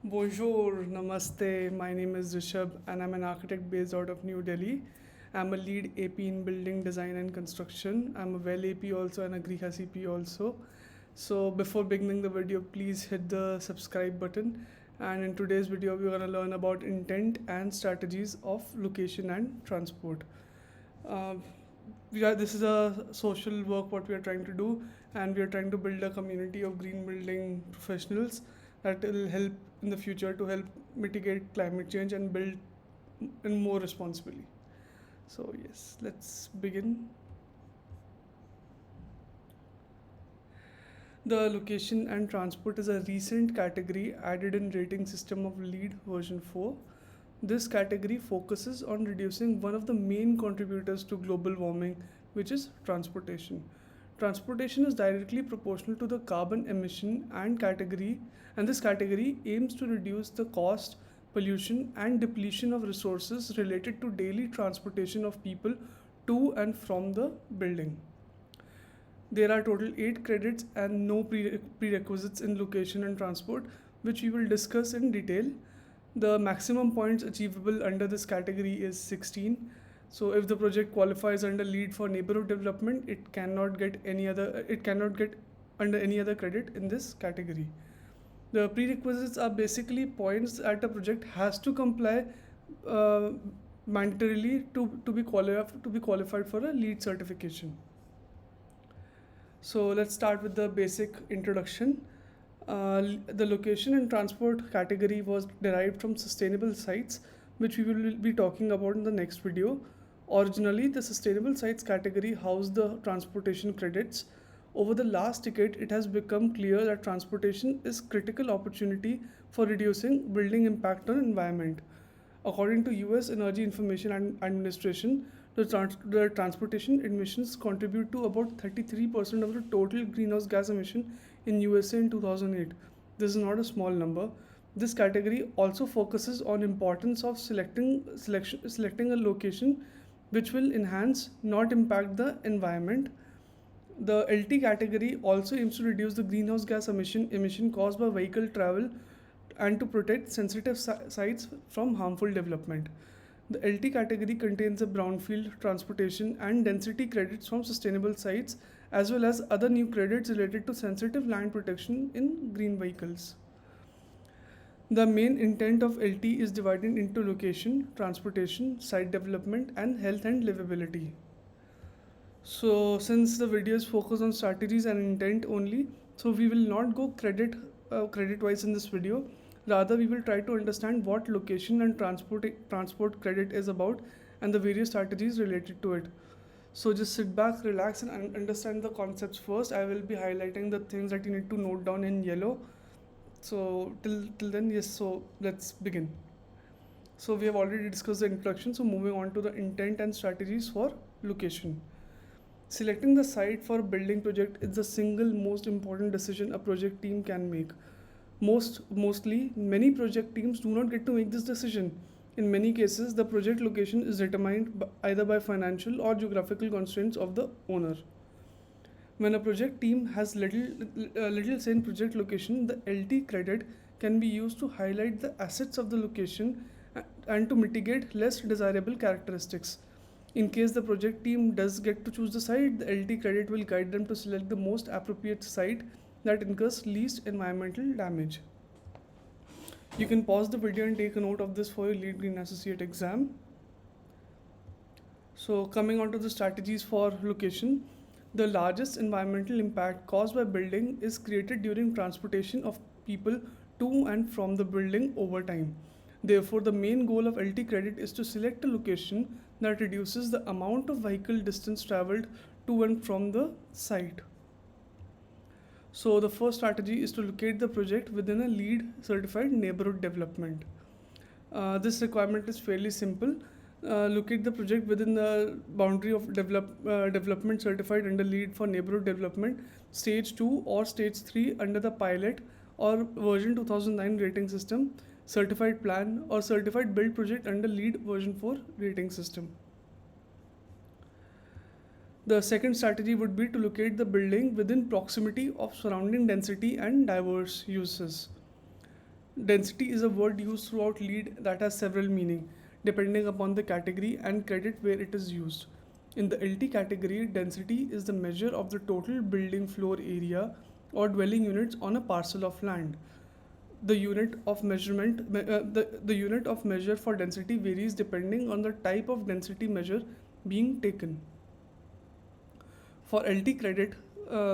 Bonjour, namaste. My name is Rishabh and I'm an architect based out of New Delhi. I'm a lead AP in building design and construction. I'm a well AP also and a Greek CP also. So before beginning the video, please hit the subscribe button. And in today's video, we're going to learn about intent and strategies of location and transport. Uh, this is a social work what we are trying to do, and we are trying to build a community of green building professionals that will help in the future to help mitigate climate change and build in more responsibly. So yes, let's begin. The location and transport is a recent category added in rating system of LEED version 4. This category focuses on reducing one of the main contributors to global warming, which is transportation. Transportation is directly proportional to the carbon emission and this category aims to reduce the cost, pollution, and depletion of resources related to daily transportation of people to and from the building. There are total 8 credits and no prerequisites in location and transport, which we will discuss in detail. The maximum points achievable under this category is 16. So if the project qualifies under LEED for neighborhood development, it cannot get under any other credit in this category. The prerequisites are basically points that a project has to comply uh, mandatorily to be qualified for a LEED certification. So let's start with the basic introduction. The location and transport category was derived from sustainable sites, which we will be talking about in the next video. Originally, the sustainable sites category housed the transportation credits. Over the last decade, it has become clear that transportation is critical opportunity for reducing building impact on environment. According to US Energy Information Administration, the transportation emissions contribute to about 33% of the total greenhouse gas emission in USA in 2008. This is not a small number. This category also focuses on importance of selecting a location which will enhance, not impact the environment. The LT category also aims to reduce the greenhouse gas emission caused by vehicle travel and to protect sensitive sites from harmful development. The LT category contains the brownfield, transportation, and density credits from sustainable sites, as well as other new credits related to sensitive land protection in green vehicles. The main intent of LT is divided into location, transportation, site development, and health and livability. So, since the video is focused on strategies and intent only, so we will not go credit wise in this video. Rather, we will try to understand what location and transport credit is about and the various strategies related to it. So just sit back, relax, and understand the concepts first. I will be highlighting the things that you need to note down in yellow. So till then, yes. So let's begin. So we have already discussed the introduction. So moving on to the intent and strategies for location. Selecting the site for a building project is the single most important decision a project team can make. Mostly, many project teams do not get to make this decision. In many cases, the project location is determined either by financial or geographical constraints of the owner. When a project team has little say in project location, the LT credit can be used to highlight the assets of the location and to mitigate less desirable characteristics. In case the project team does get to choose the site, the LT credit will guide them to select the most appropriate site that incurs least environmental damage. You can pause the video and take a note of this for your LEED Green Associate exam. So coming on to the strategies for location, the largest environmental impact caused by building is created during transportation of people to and from the building over time. Therefore, the main goal of LT credit is to select a location that reduces the amount of vehicle distance traveled to and from the site. So the first strategy is to locate the project within a LEED certified neighborhood development. This requirement is fairly simple. Locate the project within the boundary of development certified under LEED for neighborhood development, stage 2 or stage 3 under the pilot or version 2009 rating system, certified plan or certified build project under LEED version 4 rating system. The second strategy would be to locate the building within proximity of surrounding density and diverse uses. Density is a word used throughout LEED that has several meaning, depending upon the category and credit where it is used. In the LT category, density is the measure of the total building floor area or dwelling units on a parcel of land. The unit of the unit of measure for density varies depending on the type of density measure being taken. For LT credit,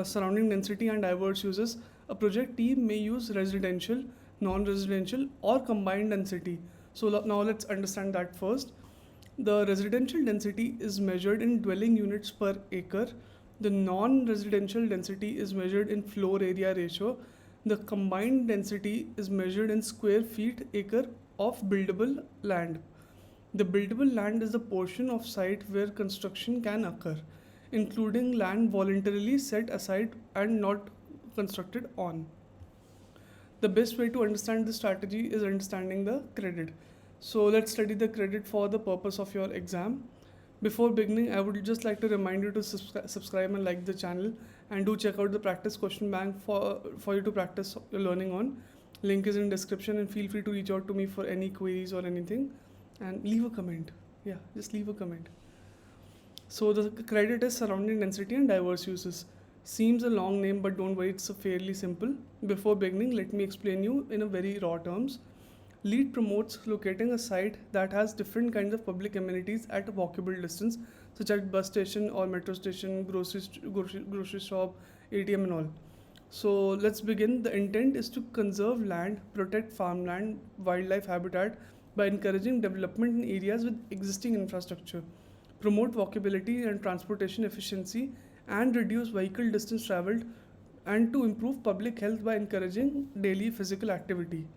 surrounding density and diverse uses, a project team may use residential, non-residential, or combined density. So now let's understand that first. The residential density is measured in dwelling units per acre. The non-residential density is measured in floor area ratio. The combined density is measured in square feet acre of buildable land. The buildable land is the portion of site where construction can occur, including land voluntarily set aside and not constructed on. The best way to understand this strategy is understanding the credit. So let's study the credit for the purpose of your exam. Before beginning, I would just like to remind you to subscribe and like the channel, and do check out the practice question bank for you to practice your learning on. Link is in description, and feel free to reach out to me for any queries or anything, and leave a comment. Yeah, just leave a comment. So the credit is surrounding density and diverse uses. Seems a long name, but don't worry, it's fairly simple. Before beginning, let me explain you in a very raw terms. LEED promotes locating a site that has different kinds of public amenities at a walkable distance, such as bus station or metro station, grocery shop, ATM, and all. So let's begin. The intent is to conserve land, protect farmland, wildlife habitat by encouraging development in areas with existing infrastructure, promote walkability and transportation efficiency, and reduce vehicle distance traveled, and to improve public health by encouraging daily physical activity.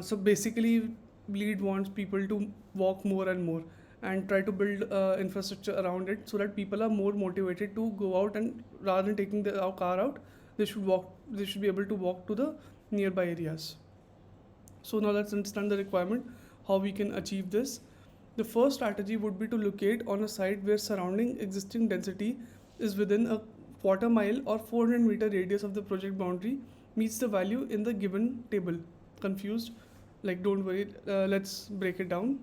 So basically, LEED wants people to walk more and more and try to build infrastructure around it so that people are more motivated to go out, and rather than taking their car out, they should walk. They should be able to walk to the nearby areas. So now let's understand the requirement, how we can achieve this. The first strategy would be to locate on a site where surrounding existing density is within a quarter mile or 400-meter radius of the project boundary meets the value in the given table. Confused? Like, don't worry, let's break it down.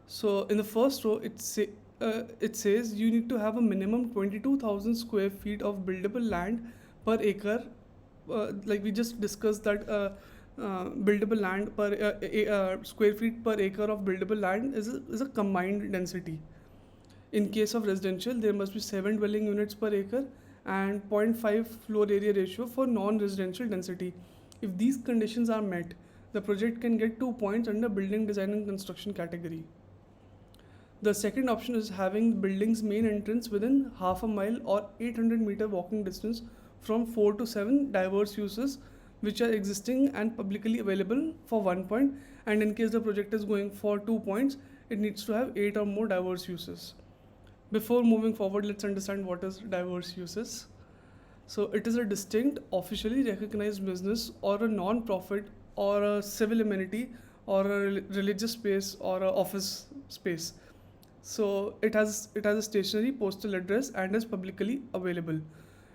So in the first row, it says you need to have a minimum 22,000 square feet of buildable land per acre. Like we just discussed that buildable land per square feet per acre of buildable land is a combined density. In case of residential, there must be 7 dwelling units per acre and 0.5 floor area ratio for non-residential density. If these conditions are met, the project can get 2 points under building design and construction category. The second option is having the building's main entrance within half a mile or 800-meter walking distance from 4 to 7 diverse uses which are existing and publicly available for 1 point, and in case the project is going for 2 points, it needs to have 8 or more diverse uses. Before moving forward, let's understand what is diverse uses. So it is a distinct, officially recognized business or a non-profit or a civil amenity or a religious space or a office space. So it has a stationary postal address and is publicly available.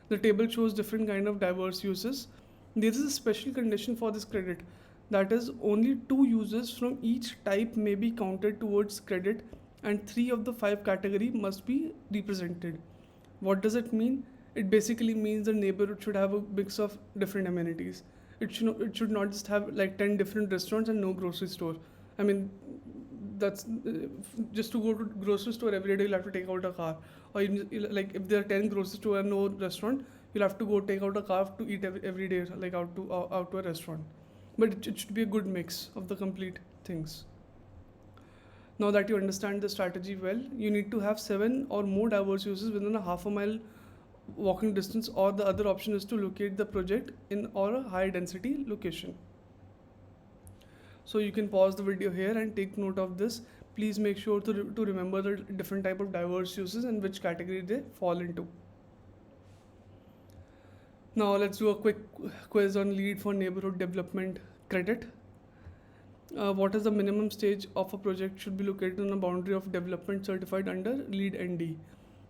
The table shows different kind of diverse uses. There is a special condition for this credit, that is only 2 uses from each type may be counted towards credit, and 3 of the 5 category must be represented. What does it mean? It basically means the neighborhood should have a mix of different amenities. It should not just have like 10 different restaurants and no grocery store. I mean, that's just to go to grocery store every day, you'll have to take out a car. Or even, like if there are 10 grocery store and no restaurant, you'll have to go take out a car to eat every day, like out to a restaurant. But it should be a good mix of the complete things. Now that you understand the strategy well, you need to have 7 or more diverse uses within a half a mile walking distance, or the other option is to locate the project in or a high density location. So you can pause the video here and take note of this. Please make sure to remember the different type of diverse uses and which category they fall into. Now let's do a quick quiz on LEED for neighborhood development credit. What is the minimum stage of a project should be located on a boundary of development certified under LEED ND?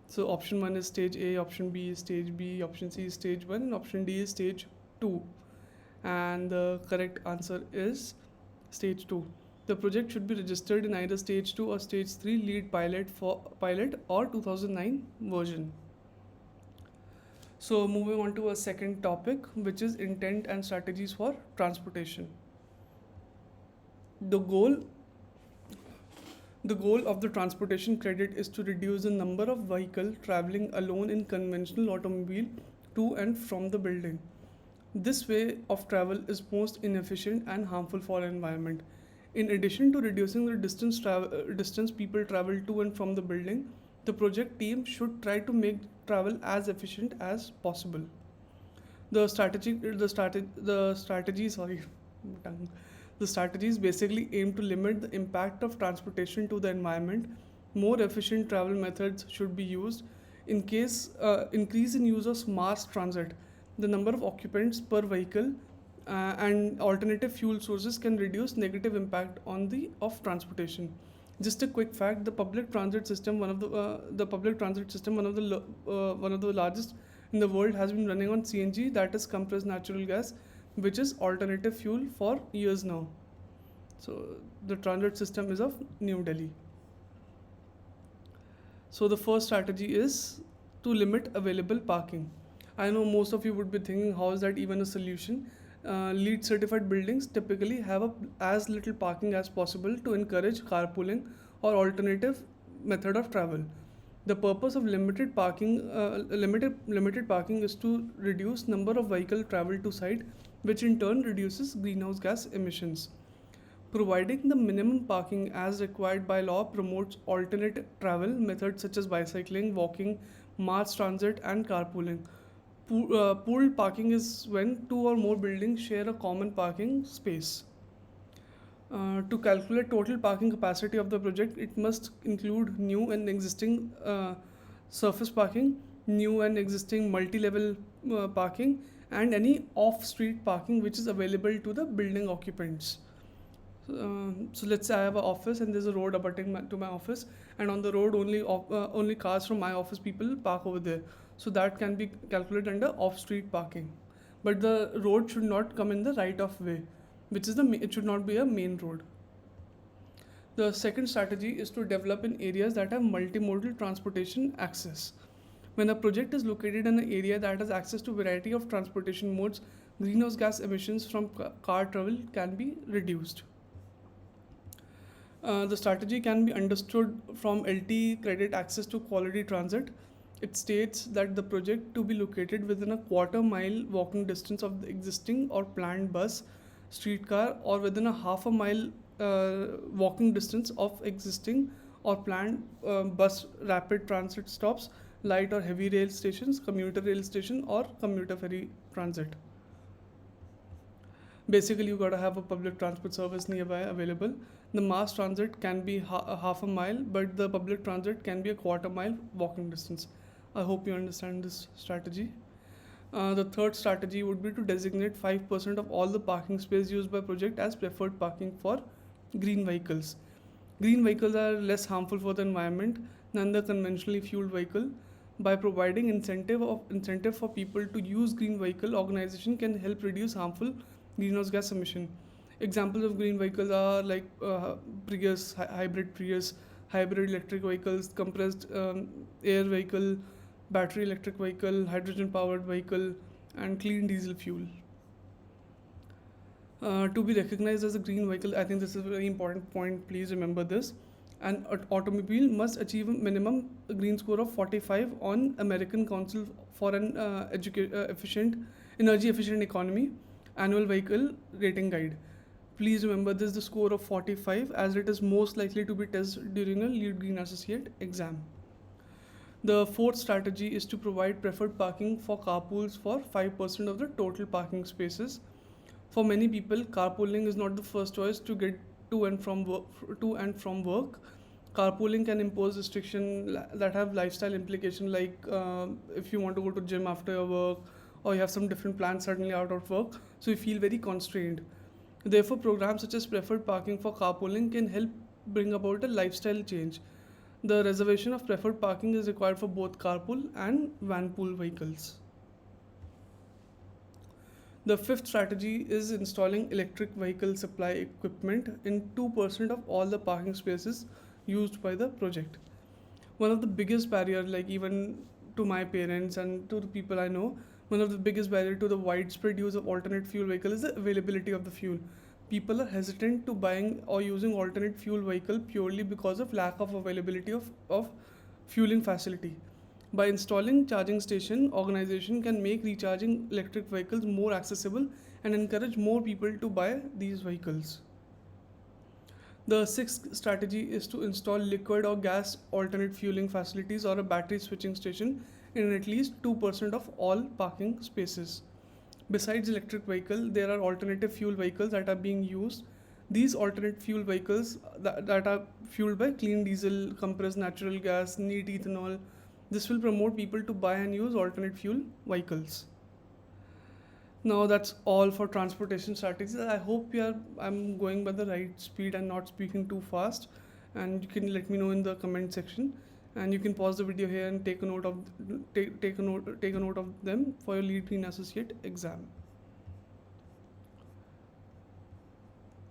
So option 1 is stage A, option B is stage B, option C is stage 1, and option D is stage 2. And the correct answer is stage 2. The project should be registered in either stage 2 or stage 3 LEED pilot or 2009 version. So moving on to a second topic, which is intent and strategies for transportation. The goal the goal of the transportation credit is to reduce the number of vehicles traveling alone in conventional automobile to and from the building. This way of travel is most inefficient and harmful for the environment. In addition to reducing the distance people travel to and from the building, the project team should try to make travel as efficient as possible. The strategy, sorry, tongue. The strategies basically aim to limit the impact of transportation to the environment. More efficient travel methods should be used. Increase in use of mass transit, the number of occupants per vehicle, and alternative fuel sources can reduce negative impact on the of transportation. Just a quick fact: the public transit system, one of the largest in the world, has been running on CNG, that is compressed natural gas, which is alternative fuel for years now. So the transit system is of New Delhi. So the first strategy is to limit available parking. I know most of you would be thinking, how is that even a solution? LEED certified buildings typically have as little parking as possible to encourage carpooling or alternative method of travel. The purpose of limited parking is to reduce number of vehicle travel to site, which in turn reduces greenhouse gas emissions. Providing the minimum parking as required by law promotes alternate travel methods such as bicycling, walking, mass transit, and carpooling. Pooled parking is when two or more buildings share a common parking space. To calculate total parking capacity of the project, it must include new and existing surface parking, new and existing multi-level parking, and any off-street parking which is available to the building occupants. So let's say I have an office and there's a road abutting to my office, and on the road only cars from my office people park over there. So that can be calculated under off-street parking. But the road should not come in the right of way, which is it should not be a main road. The second strategy is to develop in areas that have multimodal transportation access. When a project is located in an area that has access to a variety of transportation modes, greenhouse gas emissions from car travel can be reduced. The strategy can be understood from LT credit access to quality transit. It states that the project to be located within a quarter-mile walking distance of the existing or planned bus, streetcar, or within a half a mile walking distance of existing or planned bus rapid transit stops, light or heavy rail stations, commuter rail station, or commuter ferry transit. Basically, you gotta have a public transport service nearby available. The mass transit can be half a mile, but the public transit can be a quarter mile walking distance. I hope you understand this strategy. The third strategy would be to designate 5% of all the parking space used by project as preferred parking for green vehicles. Green vehicles are less harmful for the environment than the conventionally fueled vehicle. By providing incentive for people to use green vehicle, organization can help reduce harmful greenhouse gas emission. Examples of green vehicles are like Prius, hybrid Prius, hybrid electric vehicles, compressed air vehicle, battery electric vehicle, hydrogen powered vehicle, and clean diesel fuel. To be recognized as a green vehicle, I think this is a very important point. Please remember this. An automobile must achieve a minimum green score of 45 on American Council for an energy efficient economy annual vehicle rating guide. Please remember this, the score of 45, as it is most likely to be tested during a LEED Green Associate exam. The fourth strategy is to provide preferred parking for carpools for 5% of the total parking spaces. For many people, carpooling is not the first choice to get to and from work. Carpooling can impose restrictions that have lifestyle implications, like if you want to go to gym after your work, or you have some different plans suddenly out of work, so you feel very constrained. Therefore, programs such as preferred parking for carpooling can help bring about a lifestyle change. The reservation of preferred parking is required for both carpool and vanpool vehicles. The fifth strategy is installing electric vehicle supply equipment in 2% of all the parking spaces used by the project. One of the biggest barriers, like even to my parents and to the people I know, one of the biggest barrier to the widespread use of alternate fuel vehicle is the availability of the fuel. People are hesitant to buying or using alternate fuel vehicle purely because of lack of availability of fueling facility. By installing charging station, organization can make recharging electric vehicles more accessible and encourage more people to buy these vehicles. The sixth strategy is to install liquid or gas alternate fueling facilities or a battery switching station in at least 2% of all parking spaces. Besides electric vehicle, there are alternative fuel vehicles that are being used. These alternate fuel vehicles that are fueled by clean diesel, compressed natural gas, neat ethanol. This will promote people to buy and use alternate fuel vehicles. Now that's all for transportation strategies. I hope I'm going by the right speed and not speaking too fast. And you can let me know in the comment section. And you can pause the video here and take a note of them for your LEED Green Associate exam.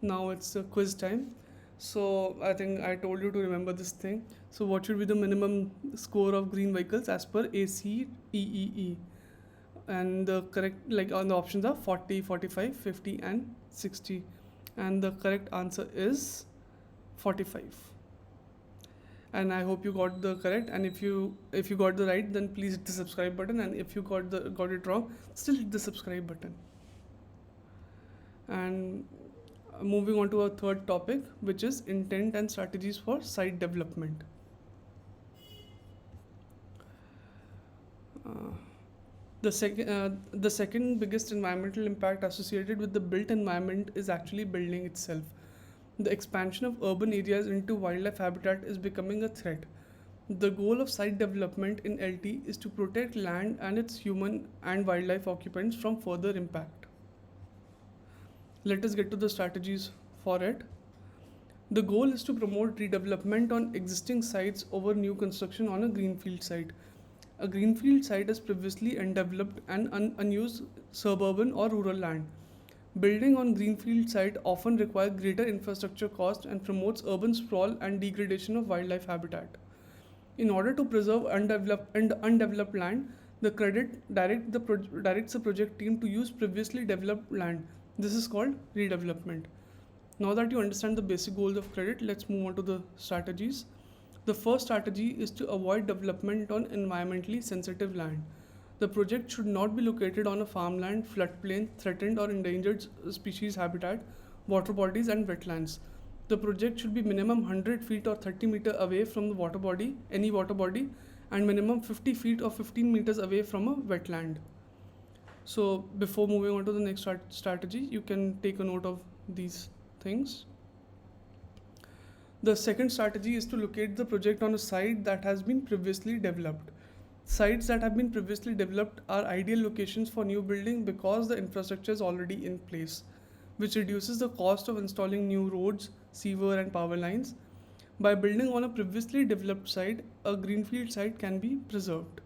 Now it's a quiz time. So I think I told you to remember this thing. So what should be the minimum score of green vehicles as per ACEEE? And the correct, like on the options are 40, 45, 50 and 60, and the correct answer is 45. And I hope you got the correct, and if you got the right, then please hit the subscribe button, and if you got it wrong, still hit the subscribe button. And moving on to our third topic, which is intent and strategies for site development. The second biggest environmental impact associated with the built environment is actually building itself. The expansion of urban areas into wildlife habitat is becoming a threat. The goal of site development in LT is to protect land and its human and wildlife occupants from further impact. Let us get to the strategies for it. The goal is to promote redevelopment on existing sites over new construction on a greenfield site. A greenfield site is previously undeveloped and unused suburban or rural land. Building on greenfield site often requires greater infrastructure cost and promotes urban sprawl and degradation of wildlife habitat. In order to preserve undeveloped land, the credit directs the project team to use previously developed land. This is called redevelopment. Now that you understand the basic goals of credit, let's move on to the strategies. The first strategy is to avoid development on environmentally sensitive land. The project should not be located on a farmland, floodplain, threatened or endangered species habitat, water bodies and wetlands. The project should be minimum 100 feet or 30 meters away from the water body, any water body, and minimum 50 feet or 15 meters away from a wetland. So before moving on to the next strategy, you can take a note of these things. The second strategy is to locate the project on a site that has been previously developed. Sites that have been previously developed are ideal locations for new building because the infrastructure is already in place, which reduces the cost of installing new roads, sewer and power lines. By building on a previously developed site, a greenfield site can be preserved.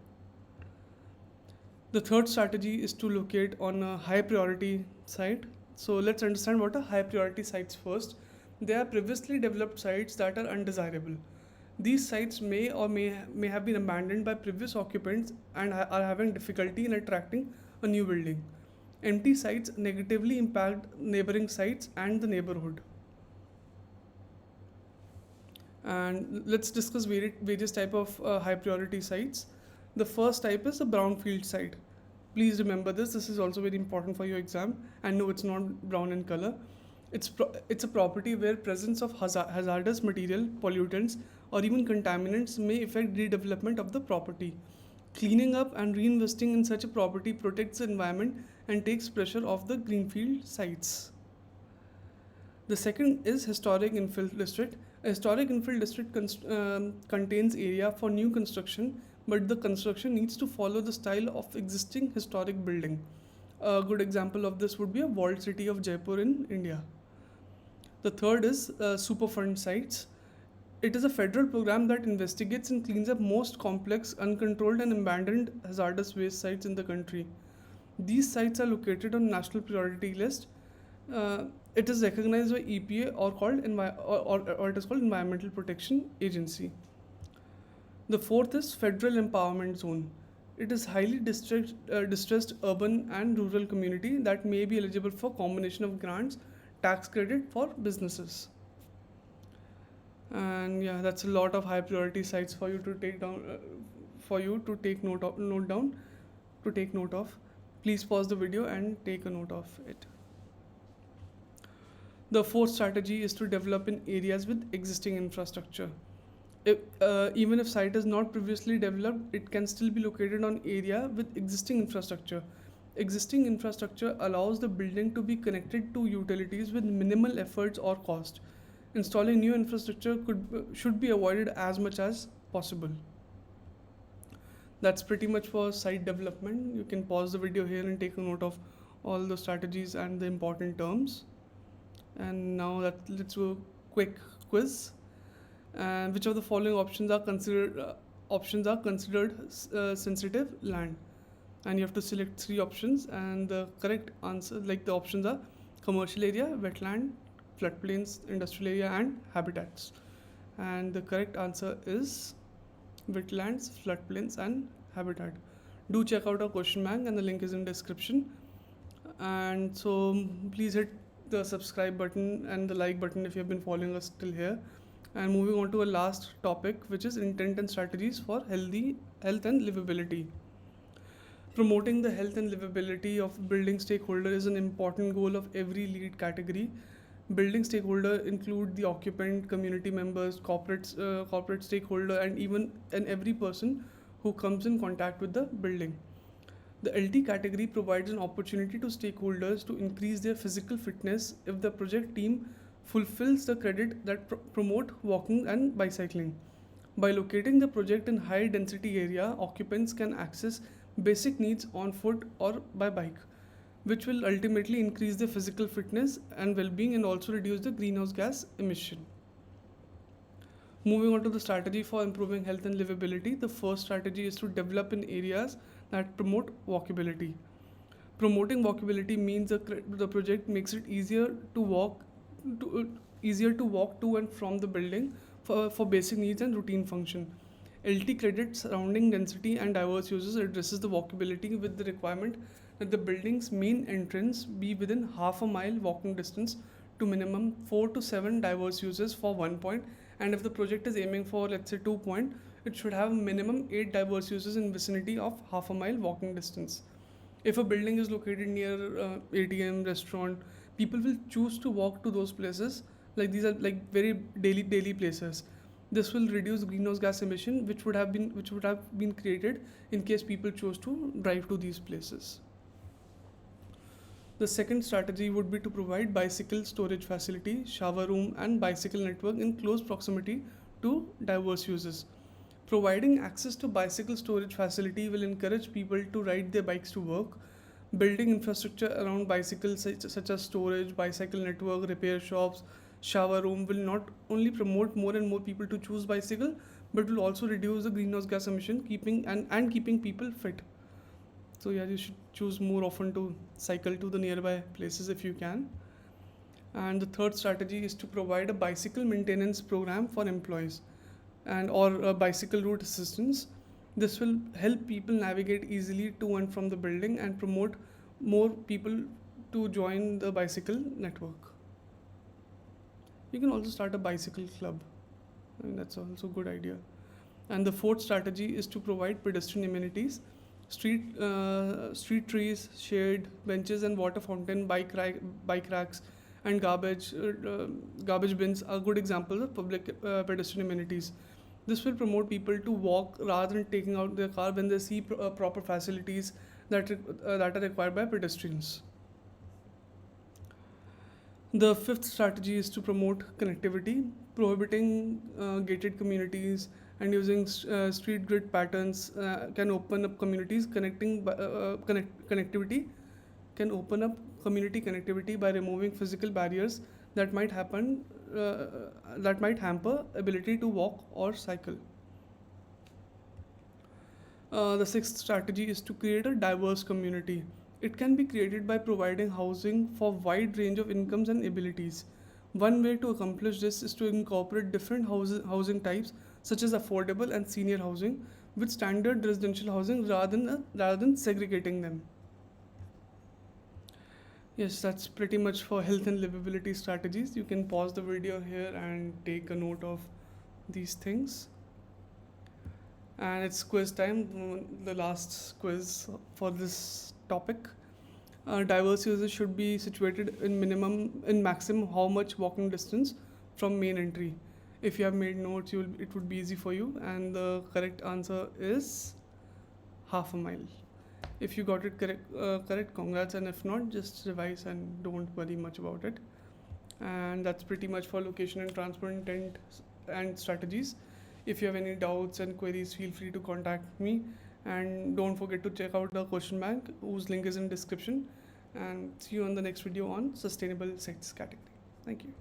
The third strategy is to locate on a high priority site. So let's understand what are high priority sites first. They are previously developed sites that are undesirable. These sites may have been abandoned by previous occupants and are having difficulty in attracting a new building. Empty sites negatively impact neighboring sites and the neighborhood. And let's discuss various type of high priority sites. The first type is a brownfield site. Please remember this. This is also very important for your exam. And no, it's not brown in color. It's a property where presence of hazardous material, pollutants, or even contaminants may affect redevelopment of the property. Cleaning up and reinvesting in such a property protects the environment and takes pressure off the greenfield sites. The second is historic infill district. A historic infill district contains area for new construction, but the construction needs to follow the style of existing historic building. A good example of this would be a walled city of Jaipur in India. The third is Superfund sites. It is a federal program that investigates and cleans up most complex, uncontrolled and abandoned hazardous waste sites in the country. These sites are located on national priority list. It is recognized by EPA or it is called Environmental Protection Agency. The fourth is Federal Empowerment Zone. It is highly distressed urban and rural community that may be eligible for combination of grants, tax credit for businesses. And yeah, that's a lot of high priority sites for you to take down, for you to take note down, to take note of. Please pause the video and take a note of it. The fourth strategy is to develop in areas with existing infrastructure. Even if site is not previously developed, it can still be located on area with existing infrastructure. Existing infrastructure allows the building to be connected to utilities with minimal efforts or cost. Installing new infrastructure should be avoided as much as possible. That's pretty much for site development. You can pause the video here and take a note of all the strategies and the important terms. And now let's do a quick quiz. And which of the following options are considered sensitive land? And you have to select 3 options, and the correct answer, like the options are commercial area, wetland, floodplains, industrial area, and habitats. And the correct answer is wetlands, floodplains, and habitat. Do check out our question bank, and the link is in description. And so please hit the subscribe button and the like button if you have been following us till here. And moving on to a last topic, which is intent and strategies for health and livability. Promoting the health and livability of building stakeholder is an important goal of every LEED category. Building stakeholder include the occupant, community members, corporate stakeholder, and every person who comes in contact with the building. The LT category provides an opportunity to stakeholders to increase their physical fitness if the project team fulfills the credit that promote walking and bicycling. By locating the project in high density area, occupants can access basic needs on foot or by bike, which will ultimately increase their physical fitness and well-being and also reduce the greenhouse gas emission. Moving on to the strategy for improving health and livability, the first strategy is to develop in areas that promote walkability. Promoting walkability means the project makes it easier to walk to and from the building for basic needs and routine function. LT credit surrounding density and diverse uses addresses the walkability with the requirement that the building's main entrance be within half a mile walking distance to minimum 4 to 7 diverse uses for 1 point, and if the project is aiming for, let's say, 2 point, it should have minimum 8 diverse uses in vicinity of half a mile walking distance. If a building is located near ATM, restaurant, people will choose to walk to those places. Like these are like very daily places. This will reduce greenhouse gas emission, which would have been created in case people chose to drive to these places. The second strategy would be to provide bicycle storage facility, shower room, and bicycle network in close proximity to diverse uses. Providing access to bicycle storage facility will encourage people to ride their bikes to work. Building infrastructure around bicycles such as storage, bicycle network, repair shops, shower room will not only promote more and more people to choose bicycle, but will also reduce the greenhouse gas emission, keeping people fit. So yeah, you should choose more often to cycle to the nearby places if you can. And the third strategy is to provide a bicycle maintenance program for employees or a bicycle route assistance. This will help people navigate easily to and from the building and promote more people to join the bicycle network. You can also start a bicycle club. I mean, that's also a good idea. And the fourth strategy is to provide pedestrian amenities. Street trees, shade, benches, and water fountain, bike racks, and garbage bins are good examples of public pedestrian amenities. This will promote people to walk rather than taking out their car when they see proper facilities that are required by pedestrians. The fifth strategy is to promote connectivity, prohibiting gated communities and using street grid patterns can open up communities connectivity can open up community connectivity by removing physical barriers that might hamper ability to walk or cycle. The sixth strategy is to create a diverse community. It can be created by providing housing for wide range of incomes and abilities. One way to accomplish this is to incorporate different housing types such as affordable and senior housing with standard residential housing rather than segregating them. Yes, that's pretty much for health and livability strategies. You can pause the video here and take a note of these things. And it's quiz time, the last quiz for this topic. Diverse users should be situated in maximum how much walking distance from main entry. If you have made notes, it would be easy for you. And the correct answer is half a mile. If you got it correct, congrats. And if not, just revise and don't worry much about it. And that's pretty much for location and transport intent and strategies. If you have any doubts and queries, feel free to contact me. And don't forget to check out the question bank, whose link is in description. And see you on the next video on sustainable sites category. Thank you.